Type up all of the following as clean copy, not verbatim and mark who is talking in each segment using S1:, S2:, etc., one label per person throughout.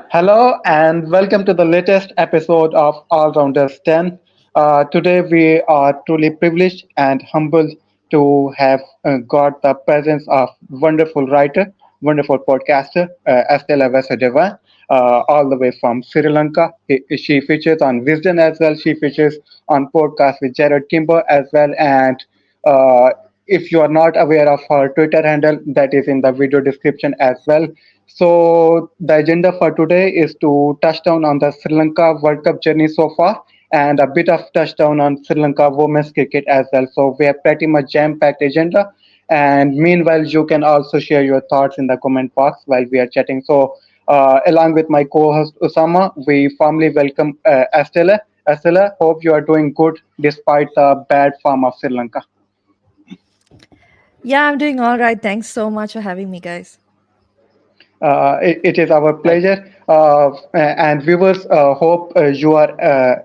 S1: Hello and welcome to the latest episode of AllRounders 10. Today we are truly privileged and humbled to have got the presence of wonderful writer, wonderful podcaster, Estelle Vasudevan, all the way from Sri Lanka. She features on Wisdom as well. She features on podcast with Jared Kimber as well. And uh, if you are not aware of her Twitter handle, that is in the video description as well. So the agenda for today is to touch down on the Sri Lanka World Cup journey so far and a bit of touchdown on Sri Lanka women's cricket as well. So we have pretty much jam-packed agenda. And meanwhile, you can also share your thoughts in the comment box while we are chatting. So along with my co-host Usama, we formally welcome Estelle. Estelle, hope you are doing good despite the bad form of Sri Lanka.
S2: Yeah, I'm doing all right. Thanks so much for having me, guys.
S1: It is our pleasure. And viewers, hope you are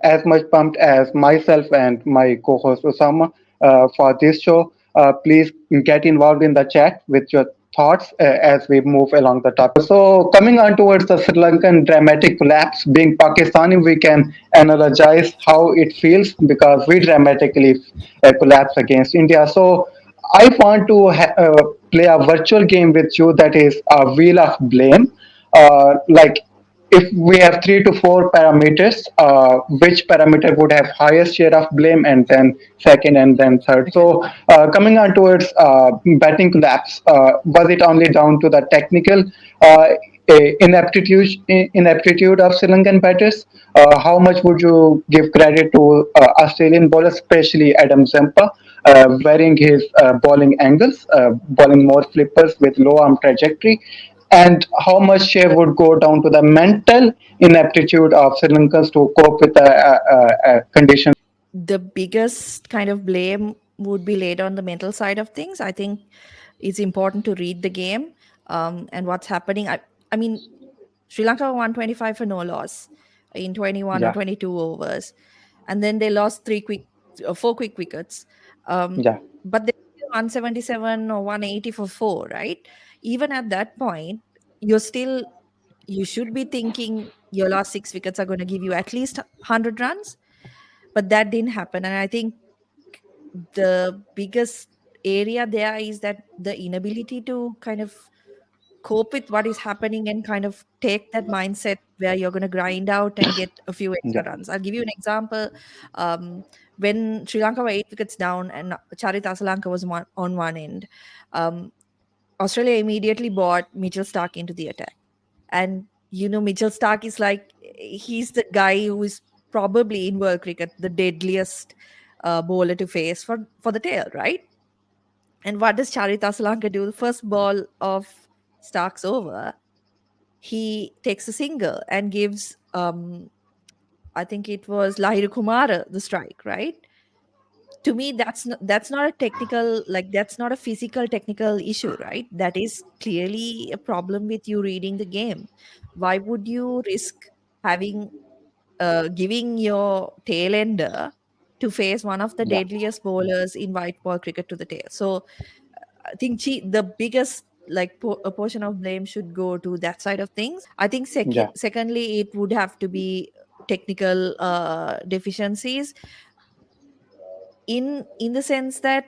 S1: as much pumped as myself and my co host Osama for this show. Please get involved in the chat with your thoughts as we move along the topic. So, coming on towards the Sri Lankan dramatic collapse, being Pakistani, we can analogize how it feels because we dramatically collapse against India. So, I want to play a virtual game with you that is a wheel of blame. Like if we have 3 to 4 parameters, which parameter would have highest share of blame, and then second, and then third. So coming on towards batting collapse, was it only down to the technical uh, ineptitude of Sri Lankan batters? How much would you give credit to Australian bowlers, especially Adam Zampa, varying his bowling angles, bowling more flippers with low arm trajectory? And how much share would go down to the mental ineptitude of Sri Lankans to cope with the conditions?
S2: The biggest kind of blame would be laid on the mental side of things. I think it's important to read the game and what's happening. I mean, Sri Lanka won 25 for no loss in 21 or
S1: Yeah,
S2: 22 overs, and then they lost four quick wickets. Um,
S1: yeah,
S2: but they were 177 or 180 for four, right? Even at that point, you're still you should be thinking your last six wickets are going to give you at least 100 runs, but that didn't happen. And I think the biggest area there is that the inability to kind of cope with what is happening and kind of take that mindset where you're going to grind out and get a few extra
S1: yeah,
S2: runs. I'll give you an example. Um, when Sri Lanka were 8 wickets down and Charit Asalanka was on one end, um, Australia immediately brought Mitchell Stark into the attack. And Mitchell Stark is like he's the guy who is probably in world cricket the deadliest bowler to face for the tail, right? And what does Charita Asalanka do? The first ball of Stark's over, he takes a single and gives I think it was Lahiru Kumara the strike, right? To me that's not a technical, like that's not a physical technical issue, right? That is clearly a problem with you reading the game. Why would you risk having giving your tail ender to face one of the
S1: yeah,
S2: deadliest bowlers in white ball cricket to the tail? So I think the biggest a portion of blame should go to that side of things. I think
S1: yeah,
S2: secondly it would have to be technical deficiencies in the sense that,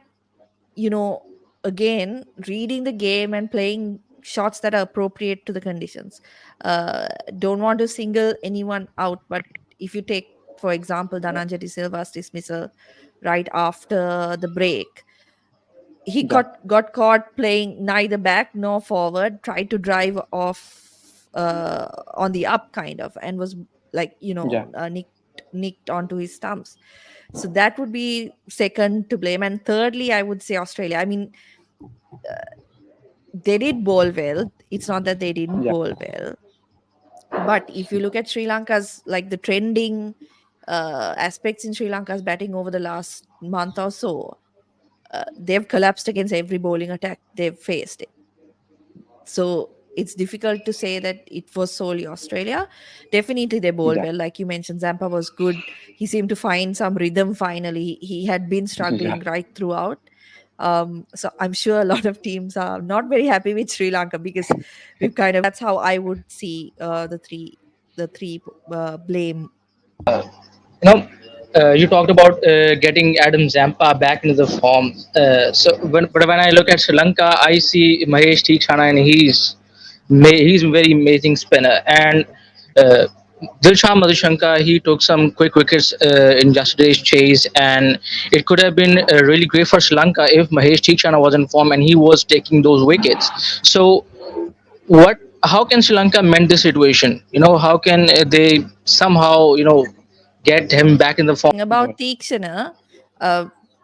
S2: you know again, reading the game and playing shots that are appropriate to the conditions. uh, don't want to single anyone out, but if you take, for example, Dhananjay De Silva's dismissal right after the break, he
S1: yeah,
S2: got caught playing neither back nor forward, tried to drive off on the up kind of, and was
S1: yeah,
S2: nicked onto his stumps. So that would be second to blame. And thirdly, I would say Australia. I mean, they did bowl well. It's not that they didn't
S1: yeah,
S2: bowl well. But if you look at Sri Lanka's, like, the trending aspects in Sri Lanka's batting over the last month or so, they've collapsed against every bowling attack they've faced. So it's difficult to say that it was solely Australia. Definitely they bowled
S1: yeah,
S2: well. Like you mentioned, Zampa was good. He seemed to find some rhythm finally. He had been
S1: yeah,
S2: struggling right throughout. So I'm sure a lot of teams are not very happy with Sri Lanka because we've kind of that's how I would see the three blame.
S3: You know, you talked about getting Adam Zampa back into the form. But when I look at Sri Lanka, I see Maheesh, and he's a very amazing spinner. And uh, Dilshan Madushanka, he took some quick wickets in yesterday's chase, and it could have been really great for Sri Lanka if Mahesh Theekshana was in form and he was taking those wickets. So what? How can Sri Lanka mend this situation? How can they somehow get him back in the form?
S2: About Theekshana,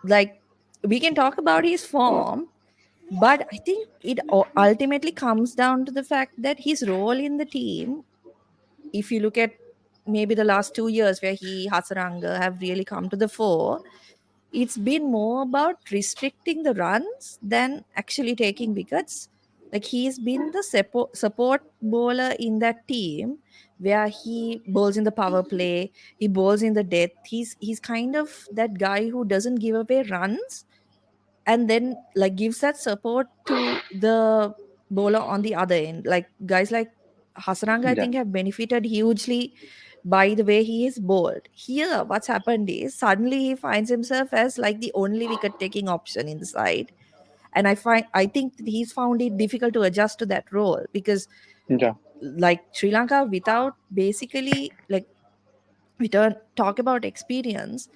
S2: like we can talk about his form, but I think it ultimately comes down to the fact that his role in the team, if you look at maybe the last 2 years where Hasaranga have really come to the fore, it's been more about restricting the runs than actually taking wickets. Like he's been the support bowler in that team where he bowls in the power play, he bowls in the death. He's kind of that guy who doesn't give away runs and then like gives that support to the bowler on the other end. Like guys like Hasaranga, I
S1: Yeah.
S2: think, have benefited hugely by the way he is bowled. Here, what's happened is suddenly he finds himself as like the only wicket taking option in the side. And I think that he's found it difficult to adjust to that role because
S1: Yeah.
S2: like Sri Lanka without basically like we don't talk about experience.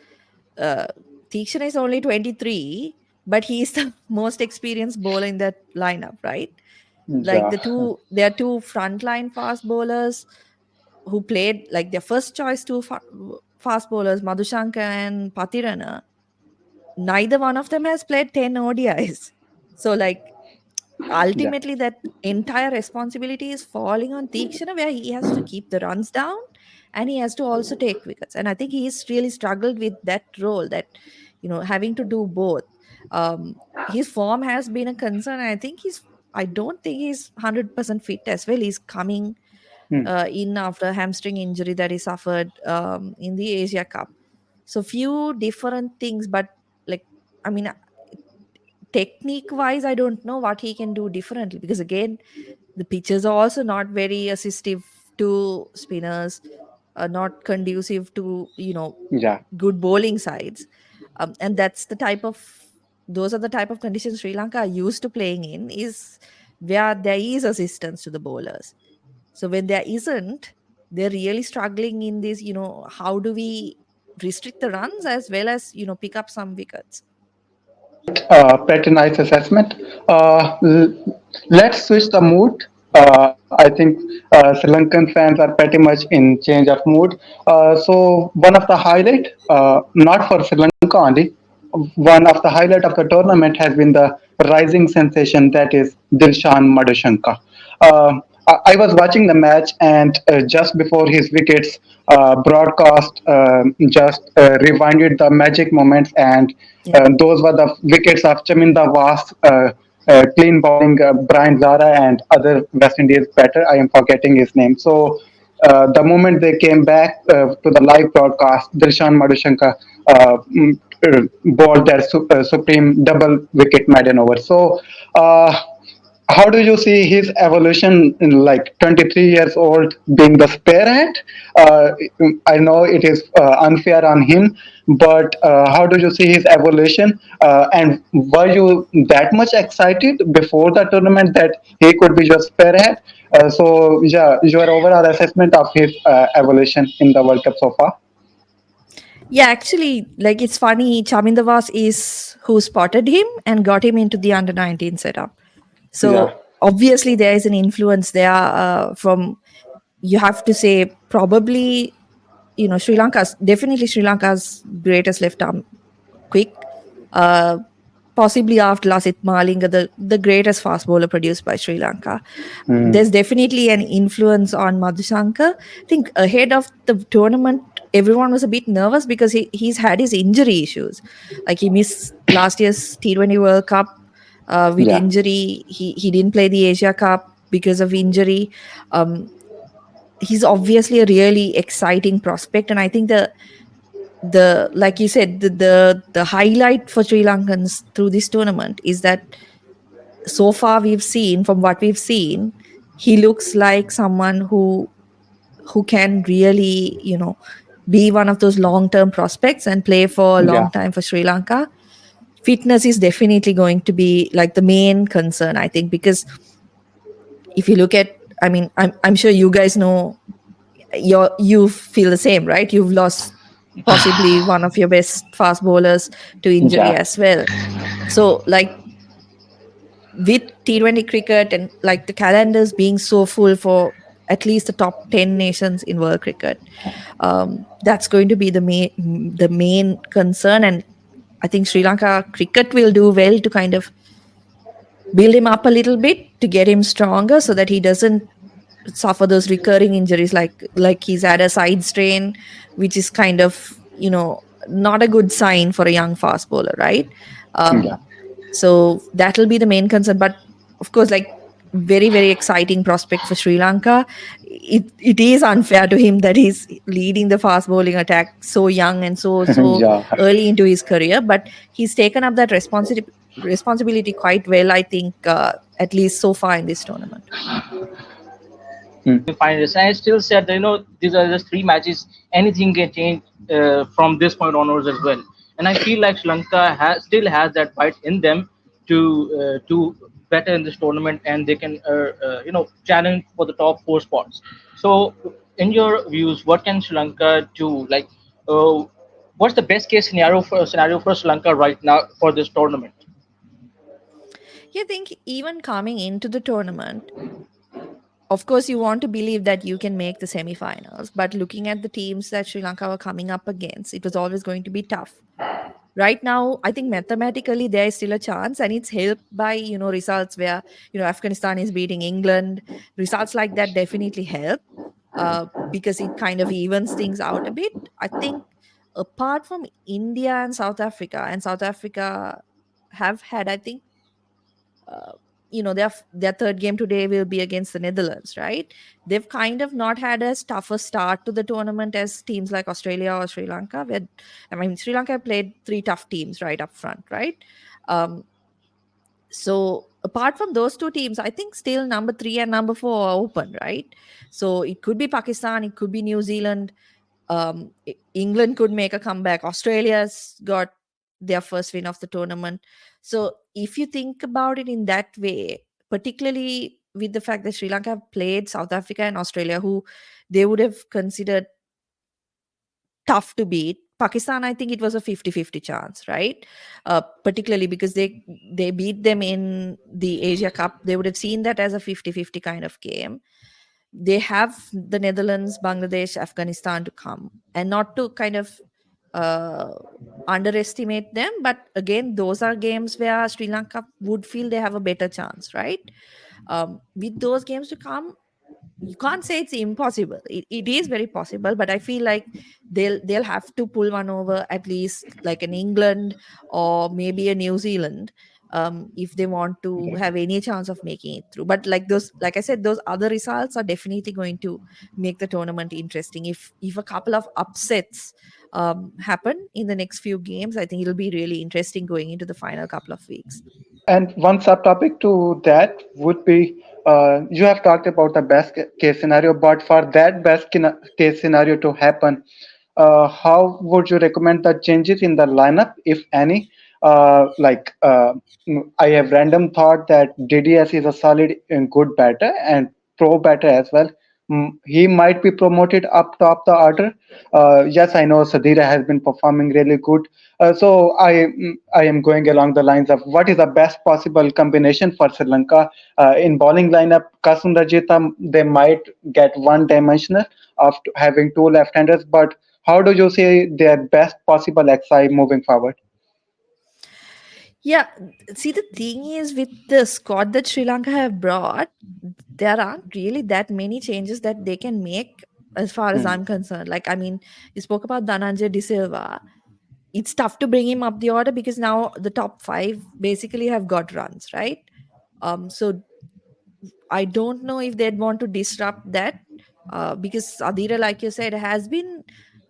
S2: uh, Theekshana is only 23, but he's the most experienced bowler in that lineup, right? Like
S1: Yeah.
S2: there are two frontline fast bowlers who played like their first choice two fast bowlers, Madushanka and Patirana. Neither one of them has played 10 ODIs. So like
S1: Yeah.
S2: ultimately that entire responsibility is falling on Theekshana where he has to keep the runs down and he has to also take wickets. And I think he's really struggled with that role that, having to do both. His form has been a concern. I don't think he's 100% fit as well. He's coming
S1: Hmm.
S2: in after a hamstring injury that he suffered in the Asia Cup. So few different things, but like, I mean, technique wise, I don't know what he can do differently because again, the pitches are also not very assistive to spinners, not conducive to
S1: Yeah.
S2: good bowling sides, and those are the type of conditions Sri Lanka are used to playing in is where there is assistance to the bowlers. So when there isn't, they're really struggling in this. How do we restrict the runs as well as pick up some wickets?
S1: Pretty nice assessment. Let's switch the mood. I think Sri Lankan fans are pretty much in change of mood. So one of the highlight, not for Sri Lanka only, one of the highlight of the tournament has been the rising sensation that is Dilshan Madushanka. I was watching the match, and just before his wickets, broadcast just rewinded the magic moments, and
S2: Yeah.
S1: those were the wickets of Chaminda Vaas, clean bowling Brian Zara, and other West Indies batter. I am forgetting his name. So the moment they came back to the live broadcast, Dilshan Madushanka bowled their supreme double wicket maiden over. So, how do you see his evolution in like 23 years old being the spearhead? Uh, I know it is unfair on him, but how do you see his evolution? And were you that much excited before the tournament that he could be your spearhead? So, yeah, your overall assessment of his evolution in the World Cup so far?
S2: Yeah, actually, like it's funny, Chaminda Vaas is who spotted him and got him into the under 19 setup.
S1: Yeah.
S2: So obviously there is an influence there from, you have to say, probably, Sri Lanka's greatest left arm quick. Uh, Possibly after Lasith Malinga, the greatest fast bowler produced by Sri Lanka.
S1: Mm,
S2: There's definitely an influence on Madhushanka. I think ahead of the tournament, everyone was a bit nervous because he's had his injury issues. Like he missed last year's T20 World Cup with
S1: yeah.
S2: injury. He didn't play the Asia Cup because of injury. He's obviously a really exciting prospect, and I think the like you said, the highlight for Sri Lankans through this tournament is that so far we've seen, from what we've seen, he looks like someone who can really, be one of those long term prospects and play for a
S1: Yeah,
S2: long time for Sri Lanka. Fitness is definitely going to be like the main concern, I think, because if you look at, I mean, I'm sure you guys know, you feel the same, right? You've lost possibly one of your best fast bowlers to injury
S1: yeah,
S2: as well. So like with T20 cricket and like the calendars being so full for at least the top 10 nations in world cricket, that's going to be the main concern. And I think Sri Lanka cricket will do well to kind of build him up a little bit to get him stronger so that he doesn't suffer those recurring injuries, like he's had a side strain, which is kind of, not a good sign for a young fast bowler, right?
S1: yeah.
S2: So that'll be the main concern. But of course, like, very very exciting prospect for Sri Lanka. It is unfair to him that he's leading the fast bowling attack so young and so
S1: Yeah.
S2: early into his career, but he's taken up that responsibility quite well, I think, at least so far in this tournament.
S1: Mm.
S3: Finalists. And I still said that these are just three matches. Anything can change from this point onwards as well. And I feel like Sri Lanka still has that fight in them to better in this tournament, and they can challenge for the top four spots. So, in your views, what can Sri Lanka do? Like, uh, what's the best case scenario for Sri Lanka right now for this tournament?
S2: Yeah, I think even coming into the tournament, of course, you want to believe that you can make the semifinals, but looking at the teams that Sri Lanka were coming up against, it was always going to be tough. Right now, I think mathematically there is still a chance, and it's helped by, results where, Afghanistan is beating England. Results like that definitely help, because it kind of evens things out a bit. I think apart from India and South Africa have had, I think, uh, their third game today will be against the Netherlands, right? They've kind of not had as tough a start to the tournament as teams like Australia or Sri Lanka. Where, I mean, Sri Lanka played three tough teams right up front, right? Um, so apart from those two teams, I think still number 3 and number 4 are open, right? So it could be Pakistan, it could be New Zealand. England could make a comeback. Australia's got their first win of the tournament. So if you think about it in that way, particularly with the fact that Sri Lanka have played South Africa and Australia, who they would have considered tough to beat. Pakistan, I think it was a 50-50 chance, right? Particularly because they beat them in the Asia Cup. They would have seen that as a 50-50 kind of game. They have the Netherlands, Bangladesh, Afghanistan to come, and not to kind of uh, underestimate them. But again, those are games where Sri Lanka would feel they have a better chance, right? With those games to come, you can't say it's impossible. It is very possible, but I feel like they'll have to pull one over, at least like an England or maybe a New Zealand, if they want to have any chance of making it through. But like I said, those other results are definitely going to make the tournament interesting. If a couple of upsets happen in the next few games, I think it'll be really interesting going into the final couple of weeks.
S1: And one subtopic to that would be you have talked about the best case scenario, but for that case scenario to happen, how would you recommend the changes in the lineup, if any? I have random thought that DDS is a solid and good batter and pro batter as well. He might be promoted up top the order. Yes, I know Sadira has been performing really good. So I am going along the lines of what is the best possible combination for Sri Lanka in bowling lineup. Kasum Rajita, they might get one dimensional of having two left-handers, but how do you see their best possible XI moving forward?
S2: Yeah, see, the thing is with the squad that Sri Lanka have brought, there aren't really that many changes that they can make as far as
S1: Hmm.
S2: I'm concerned. Like, I mean, you spoke about Dhananjay De Silva. It's tough to bring him up the order because now the top five basically have got runs, right? So I don't know if they'd want to disrupt that, because Adira, like you said, has been,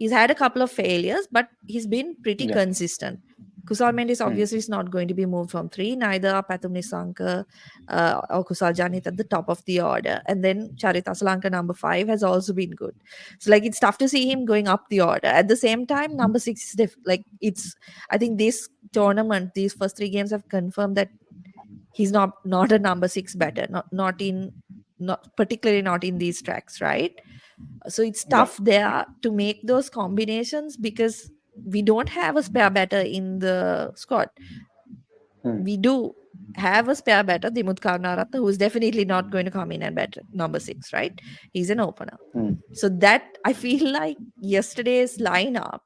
S2: he's had a couple of failures, but he's been pretty
S1: Yeah.
S2: consistent. Kusal Mendes
S1: Hmm.
S2: obviously is not going to be moved from 3. Neither are Pathum Nisanka or Kusal Janit at the top of the order. And then Charit Asalanka, number 5, has also been good. So, like, it's tough to see him going up the order. At the same time, number 6 is I think this tournament, these first 3 games have confirmed that he's not a number 6 batter, not particularly not in these tracks, right? So it's
S1: Yeah.
S2: tough there to make those combinations because we don't have a spare batter in the squad.
S1: Hmm.
S2: We do have a spare batter, Dimut Karnaratna, who is definitely not going to come in and bat number 6, right? He's an opener.
S1: Hmm.
S2: So that, I feel like yesterday's lineup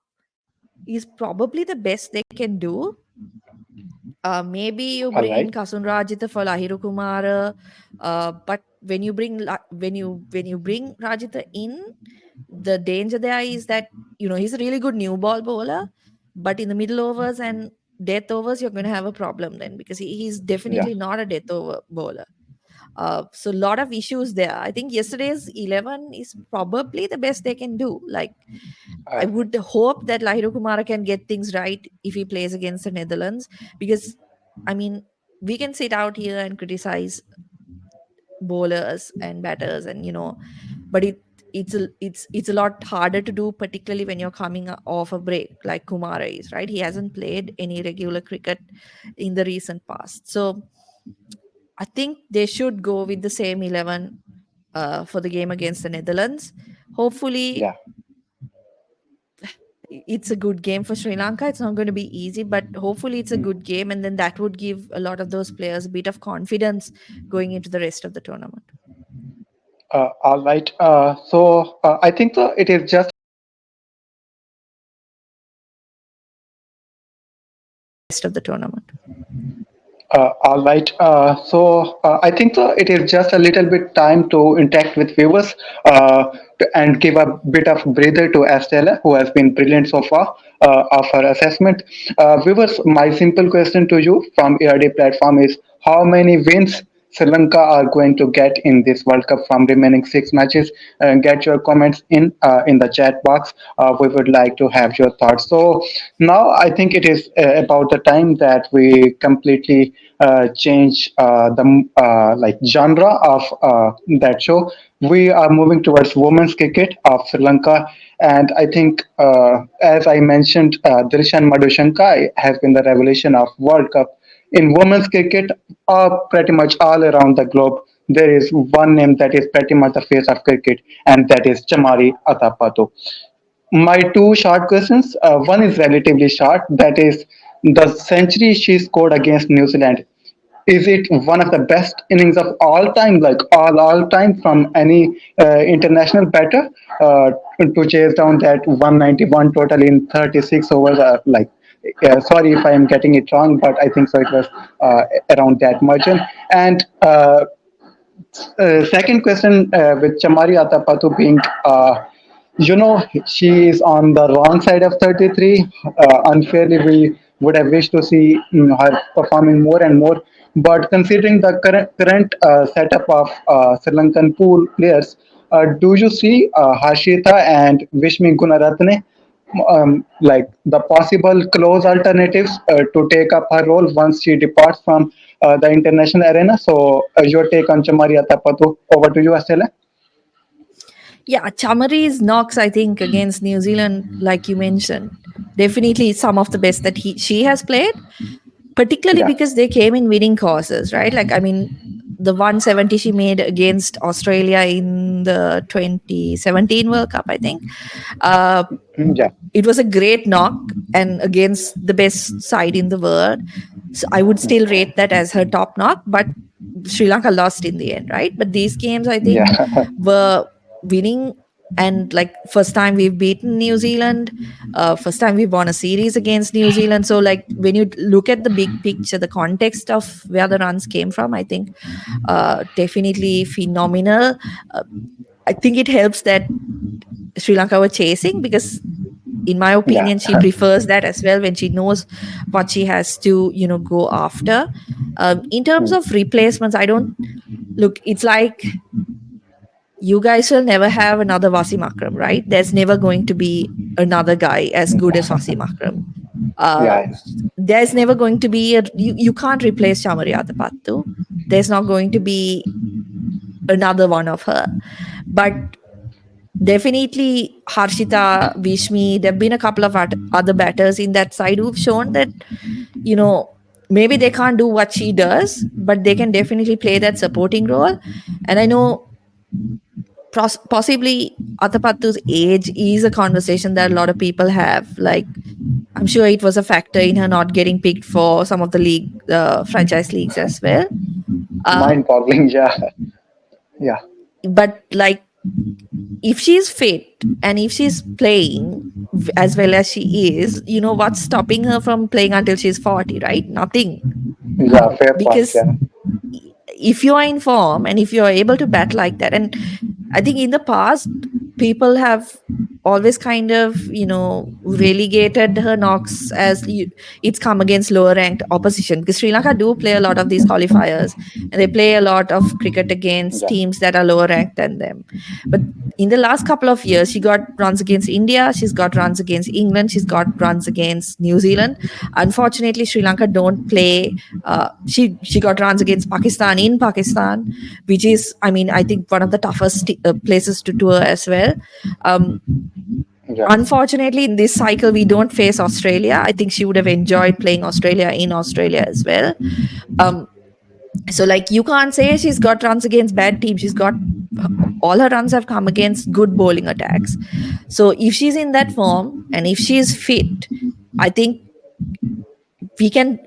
S2: is probably the best they can do. Maybe you
S1: All
S2: bring in
S1: right.
S2: Kasun Rajitha for Lahiru Kumara, but when you bring Rajitha in, the danger there is that he's a really good new ball bowler, but in the middle overs and death overs you're going to have a problem then, because he's
S1: Yeah.
S2: definitely not a death over bowler. So a lot of issues there. I think yesterday's 11 is probably the best they can do. Like, I
S1: All
S2: would hope that Lahiru Kumara can get things right if he plays against the Netherlands, because I mean, we can sit out here and criticize bowlers and batters, and but it's a lot harder to do, particularly when you're coming off a break like Kumara is, right? He hasn't played any regular cricket in the recent past. So I think they should go with the same 11 for the game against the Netherlands. Hopefully
S1: yeah.
S2: it's a good game for Sri Lanka. It's not going to be easy, but hopefully it's a good game, and then that would give a lot of those players a bit of confidence going into the rest of the tournament.
S1: All right. So I think it is just
S2: Rest of the tournament.
S1: All right. I think it is just a little bit time to interact with viewers and give a bit of breather to Estelle, who has been brilliant so far of her assessment. Viewers, my simple question to you from ARD platform is: how many wins Sri Lanka are going to get in this World Cup from remaining 6 matches? Get your comments in the chat box. We would like to have your thoughts. So now I think it is about the time that we completely change the like genre of that show. We are moving towards women's cricket of Sri Lanka, and I think, as I mentioned, Dilshan Madushanka has been the revelation of World Cup in women's cricket, pretty much all around the globe. There is one name that is pretty much the face of cricket, and that is Chamari Athapaththu. My two short questions. One is relatively short. That is, the century she scored against New Zealand. Is it one of the best innings of all time, like all time from any international batter to chase down that 191 total in 36 overs? Sorry if I am getting it wrong, but I think so. It was around that margin. And second question, with Chamari Athapaththu being, she is on the wrong side of 33. Unfairly, we would have wished to see her performing more and more. But considering the current setup of Sri Lankan pool players, do you see Harshita and Vishmi Gunaratne like the possible close alternatives to take up her role once she departs from the international arena? So, your take on Chamari Athapaththu. Over to you, Estelle.
S2: Yeah, Chamari's knocks, I think, against New Zealand, like you mentioned, definitely some of the best that she has played, particularly
S1: Yeah.
S2: because they came in winning causes, right? Like, I mean, the 170 she made against Australia in the 2017 World Cup, I think. Uh,
S1: Yeah.
S2: it was a great knock and against the best side in the world. So I would still rate that as her top knock, but Sri Lanka lost in the end, right? But these games, I think,
S1: Yeah.
S2: were winning. And like, first time we've beaten New Zealand, first time we've won a series against New Zealand. So like, when you look at the big picture, the context of where the runs came from, I think definitely phenomenal. Uh, I think it helps that Sri Lanka were chasing, because in my
S1: Yeah.
S2: opinion she prefers that as well, when she knows what she has to go after. In terms of replacements, I don't look, it's like you guys will never have another Wasim Akram, right? There's never going to be another guy as good as Wasim Akram. Uh,
S1: Yeah,
S2: there's never going to be you can't replace Chamari Athapaththu. There's not going to be another one of her. But definitely Harshita, Vishmi, there have been a couple of other batters in that side who've shown that, you know, maybe they can't do what she does, but they can definitely play that supporting role. And I know possibly Athapaththu's age is a conversation that a lot of people have. Like, I'm sure it was a factor in her not getting picked for some of the league, franchise leagues as well. Uh,
S1: mind-boggling. Yeah, yeah,
S2: but like, if she's fit and if she's playing as well as she is, you know, what's stopping her from playing until she's 40, right? Nothing.
S1: yeah. Fair point.
S2: Because
S1: Yeah,
S2: if you are in form and if you're able to bat like that, and I think in the past, people have always kind of, you know, relegated her knocks as it's come against lower ranked opposition, because Sri Lanka do play a lot of these qualifiers and they play a lot of cricket against
S1: yeah,
S2: teams that are lower ranked than them. But in the last couple of years, she got runs against India, she's got runs against England, she's got runs against New Zealand. Unfortunately, Sri Lanka don't play. She got runs against Pakistan in Pakistan, which is, I mean, I think one of the toughest places to tour as well. Um,
S1: yeah.
S2: Unfortunately, in this cycle, we don't face Australia. I think she would have enjoyed playing Australia in Australia as well. Um, so, like, you can't say she's got runs against bad teams. She's got all her runs have come against good bowling attacks. So, if she's in that form and if she's fit, I think we can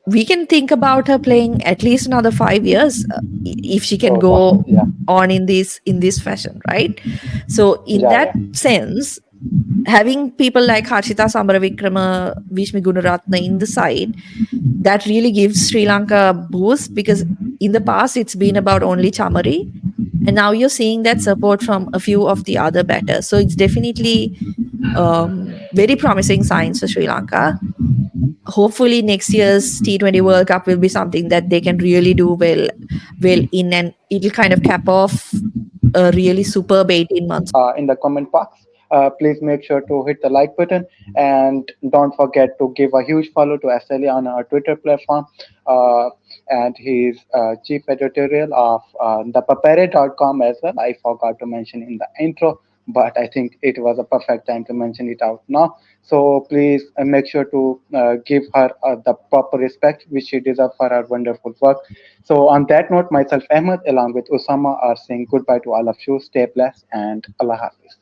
S2: we can think about her playing at least another 5 years, if she can
S1: Oh, wow.
S2: go
S1: Yeah,
S2: on in this fashion, right? So in
S1: yeah,
S2: that
S1: yeah,
S2: sense, having people like Harshita Samaravikrama, Vishmi Gunaratne in the side, that really gives Sri Lanka a boost, because in the past it's been about only Chamari, and now you're seeing that support from a few of the other batters. So it's definitely very promising signs for Sri Lanka. Hopefully next year's T20 World Cup will be something that they can really do well in, and it'll kind of cap off a really superb 18 months.
S1: in the comment box. Please make sure to hit the like button and don't forget to give a huge follow to Estelle on our Twitter platform. Uh, and he's chief editorial of thepapere.com as well. I forgot to mention in the intro, but I think it was a perfect time to mention it out now. So please make sure to give her the proper respect which she deserves for her wonderful work. So on that note, myself Ahmed along with Usama are saying goodbye to all of you. Stay blessed and Allah Hafiz.